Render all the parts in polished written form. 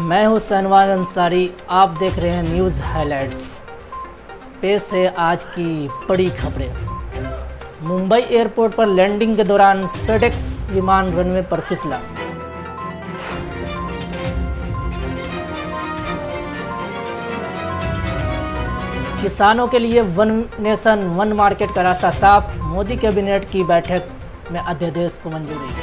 मैं हूं शहनवाज अंसारी। आप देख रहे हैं न्यूज़ हाइलाइट्स। पेश है आज की बड़ी खबरें। मुंबई एयरपोर्ट पर लैंडिंग के दौरान फेडेक्स विमान रनवे पर फिसला। किसानों के लिए वन नेशन वन मार्केट का रास्ता साफ। मोदी कैबिनेट की बैठक में अध्यादेश को मंजूरी।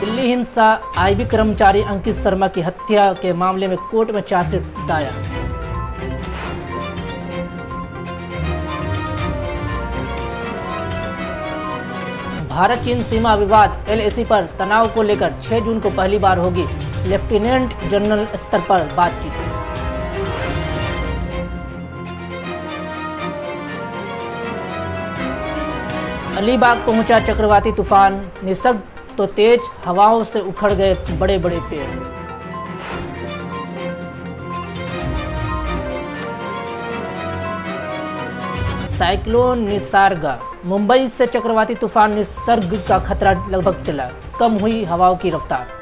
दिल्ली हिंसा आईबी कर्मचारी अंकित शर्मा की हत्या के मामले में कोर्ट में चार्जशीट दायर। भारत चीन सीमा विवाद एलएसी पर तनाव को लेकर 6 जून को पहली बार होगी लेफ्टिनेंट जनरल स्तर पर बातचीत। अलीबाग पहुंचा चक्रवाती तूफान। निसर्ग तो तेज हवाओं से उखड़ गए बड़े बड़े पेड़। साइक्लोन निसर्गा। मुंबई से चक्रवाती तूफान निसर्ग का खतरा लगभग चला। कम हुई हवाओं की रफ्तार।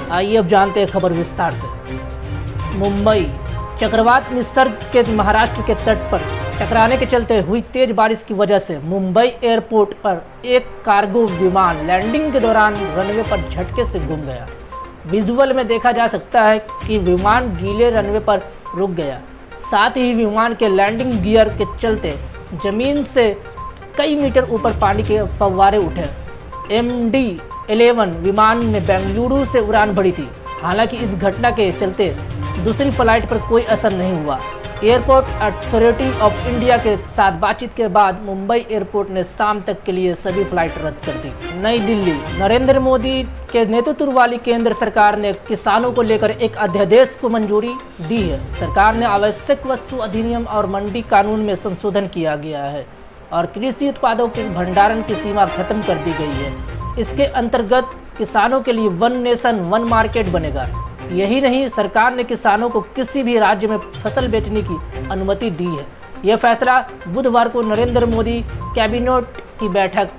आइए अब जानते हैं खबर विस्तार से। मुंबई चक्रवात निसर्ग के महाराष्ट्र के तट पर टकराने के चलते हुई तेज बारिश की वजह से मुंबई एयरपोर्ट पर एक कार्गो विमान लैंडिंग के दौरान रनवे पर झटके से गुम गया। विजुअल में देखा जा सकता है कि विमान गीले रनवे पर रुक गया। साथ ही विमान के लैंडिंग गियर के चलते जमीन से कई मीटर ऊपर पानी के फव्वारे उठे। MD-11 विमान ने बेंगलुरु से उड़ान भरी थी। हालांकि इस घटना के चलते दूसरी फ्लाइट पर कोई असर नहीं हुआ। एयरपोर्ट अथॉरिटी ऑफ इंडिया के साथ बातचीत के बाद मुंबई एयरपोर्ट ने शाम तक के लिए सभी फ्लाइट रद्द कर दी। नई दिल्ली। नरेंद्र मोदी के नेतृत्व वाली केंद्र सरकार ने किसानों को लेकर एक अध्यादेश को मंजूरी दी है। सरकार ने आवश्यक वस्तु अधिनियम और मंडी कानून में संशोधन किया गया है और कृषि उत्पादों के भंडारण की सीमा खत्म कर दी गई है। इसके अंतर्गत किसानों के लिए वन नेशन वन मार्केट बनेगा। यही नहीं, सरकार ने किसानों को किसी भी राज्य में फसल बेचने की अनुमति दी है। यह फैसला बुधवार को नरेंद्र मोदी कैबिनेट की बैठक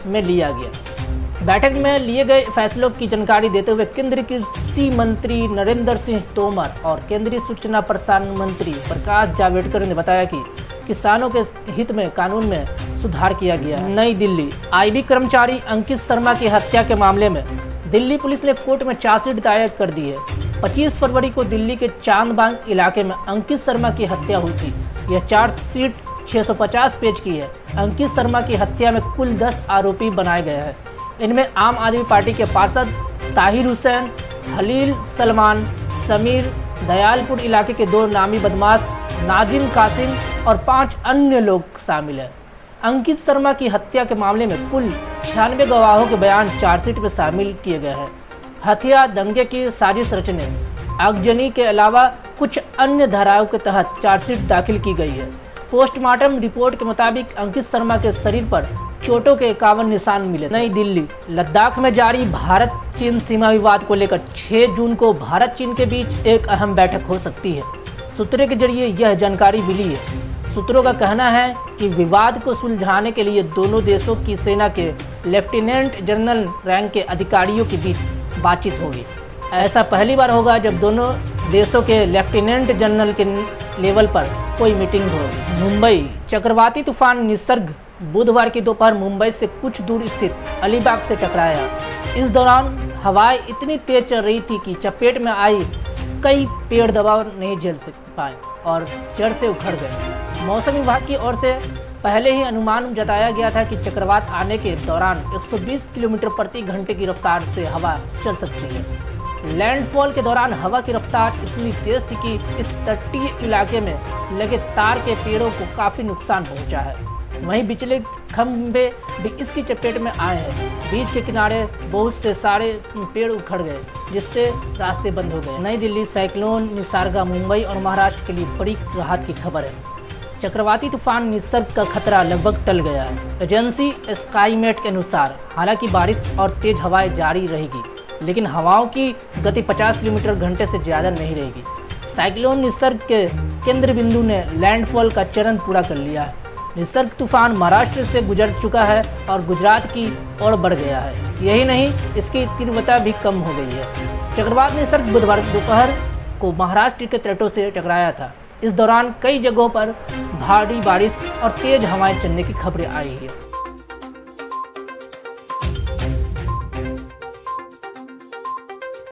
में लिया गया। बैठक में लिए गए फैसलों की जानकारी देते हुए केंद्रीय कृषि मंत्री नरेंद्र सिंह तोमर और केंद्रीय सूचना प्रसारण मंत्री प्रकाश जावड़ेकर ने बताया कि किसानों के हित में कानून में सुधार किया गया। नई दिल्ली। आईबी कर्मचारी अंकित शर्मा की हत्या के मामले में दिल्ली पुलिस ने कोर्ट में चार्जशीट दायर कर दी है। 25 फरवरी को दिल्ली के चांदबाग इलाके में अंकित शर्मा की हत्या हुई थी। यह चार्जशीट 650 पेज की है। अंकित शर्मा की हत्या में कुल 10 आरोपी बनाए गए हैं। इनमें आम आदमी पार्टी के पार्षद ताहिर हुसैन, खलील सलमान, समीर, दयालपुर इलाके के 2 नामी बदमाश नाजिम कासिम और 5 अन्य लोग शामिल हैं। अंकित शर्मा की हत्या के मामले में कुल 96 गवाहों के बयान चार्जशीट में शामिल किए गए हैं। हत्या, दंगे की साजिश रचने, आगजनी के अलावा कुछ अन्य धाराओं के तहत चार्जशीट दाखिल की गई है। पोस्टमार्टम रिपोर्ट के मुताबिक अंकित शर्मा के शरीर पर चोटों के 51 निशान मिले। नई दिल्ली। लद्दाख में जारी भारत चीन सीमा विवाद को लेकर 6 जून को भारत चीन के बीच एक अहम बैठक हो सकती है। सूत्रों के जरिए यह जानकारी मिली है। सूत्रों का कहना है कि विवाद को सुलझाने के लिए दोनों देशों की सेना के लेफ्टिनेंट जनरल रैंक के अधिकारियों के बीच बातचीत होगी। ऐसा पहली बार होगा जब दोनों देशों के लेफ्टिनेंट जनरल के लेवल पर कोई मीटिंग होगी। मुंबई। चक्रवाती तूफान निसर्ग बुधवार की दोपहर मुंबई से कुछ दूर स्थित अलीबाग से टकराया। इस दौरान हवाएं इतनी तेज चल रही थी कि चपेट में आई कई पेड़ दबाव नहीं झेल पाए और जड़ से उखड़ गए। मौसम विभाग की ओर से पहले ही अनुमान जताया गया था कि चक्रवात आने के दौरान 120 किलोमीटर प्रति घंटे की रफ्तार से हवा चल सकती है। लैंडफॉल के दौरान हवा की रफ्तार इतनी तेज थी कि इस तटीय इलाके में लगे तार के पेड़ों को काफ़ी नुकसान पहुंचा है। वहीं बिजली खंभे भी इसकी चपेट में आए हैं। बीच के किनारे बहुत से सारे पेड़ उखड़ गए जिससे रास्ते बंद हो गए। नई दिल्ली। साइक्लोन निसर्गा मुंबई और महाराष्ट्र के लिए बड़ी राहत की खबर है। चक्रवाती तूफान निसर्ग का खतरा लगभग टल गया है। एजेंसी स्काईमेट के अनुसार हालांकि बारिश और तेज हवाएं जारी रहेगी, लेकिन हवाओं की गति 50 किलोमीटर घंटे से ज़्यादा नहीं रहेगी। साइक्लोन निसर्ग के केंद्र बिंदु ने लैंडफॉल का चरण पूरा कर लिया है। निसर्ग तूफान महाराष्ट्र से गुजर चुका है और गुजरात की ओर बढ़ गया है। यही नहीं, इसकी तीव्रता भी कम हो गई है। चक्रवात निसर्ग बुधवार दोपहर को महाराष्ट्र के तटों से टकराया था। इस दौरान कई जगहों पर भारी बारिश और तेज हवाएं चलने की खबरें आई है।